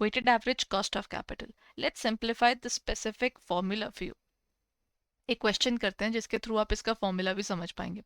weighted average cost of capital. Let's simplify the specific formula for you. एक question करते हैं जिसके through आप इसका फॉर्मूला भी समझ पाएंगे.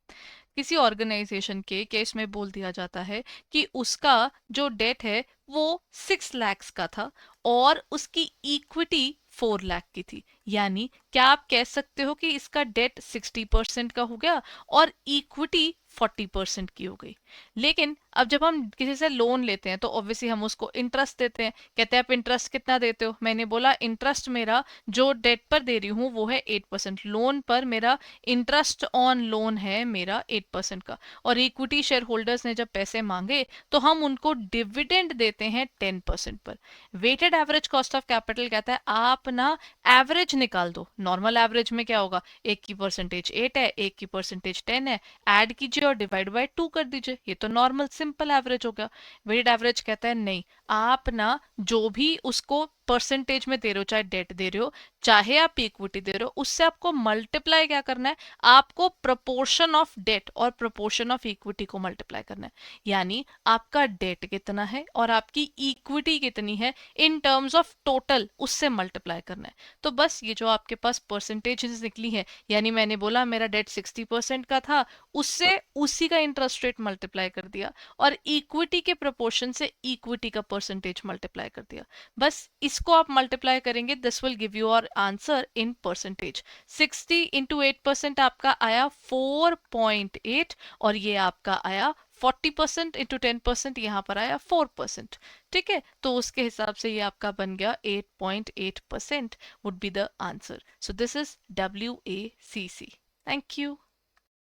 किसी ऑर्गेनाइजेशन के केस में बोल दिया जाता है कि उसका जो डेट है वो 6 लाख का था और उसकी इक्विटी 4 लाख की थी. यानी क्या आप कह सकते हो कि इसका डेट 60% का हो गया और इक्विटी 40% की हो गई. लेकिन अब जब हम किसी से लोन लेते हैं तो ऑब्वियसली हम उसको इंटरेस्ट देते हैं. कहते हैं आप इंटरेस्ट कितना देते हो. मैंने बोला इंटरेस्ट मेरा जो डेट पर दे रही हूँ वो है 8%. लोन पर मेरा इंटरेस्ट ऑन लोन है मेरा 8% का. और इक्विटी शेयर होल्डर्स ने जब पैसे मांगे तो हम उनको डिविडेंड देते हैं 10% पर. Weighted average cost of capital कहता है आप ना एवरेज निकाल दो. नॉर्मल एवरेज में क्या होगा, एक की परसेंटेज 8 है, एक की परसेंटेज 10 है, ऐड कीजिए और डिवाइड बाय 2 कर दीजिए. ये तो नॉर्मल सिंपल एवरेज हो गया. वेटेड एवरेज कहता है नहीं, आप ना जो भी उसको परसेंटेज में दे रहे हो, चाहे डेट दे रहे हो चाहे आप इक्विटी दे रहे हो, उससे आपको मल्टीप्लाई क्या करना है, आपको प्रोपोर्शन ऑफ डेट और प्रोपोर्शन ऑफ इक्विटी को मल्टीप्लाई करना है. यानी आपका डेट कितना है और आपकी इक्विटी कितनी है इन टर्म्स ऑफ टोटल, उससे मल्टीप्लाई करना है. तो बस ये जो आपके पास परसेंटेज निकली है, यानी मैंने बोला मेरा डेट 60% का था, उससे उसी का इंटरेस्ट रेट मल्टीप्लाई कर दिया और इक्विटी के प्रोपोर्शन से इक्विटी का परसेंटेज मल्टीप्लाई कर दिया. बस इसको आप मल्टीप्लाई करेंगे, दिस विल गिव यू और आंसर इन परसेंटेज. 60 इंटू 8% आपका आया 4.8 और ये आपका आया 40% इंटू 10% यहाँ पर आया 4%. ठीक है, तो उसके हिसाब से ये आपका बन गया 8.8% would be the answer. So this is WACC. Thank you.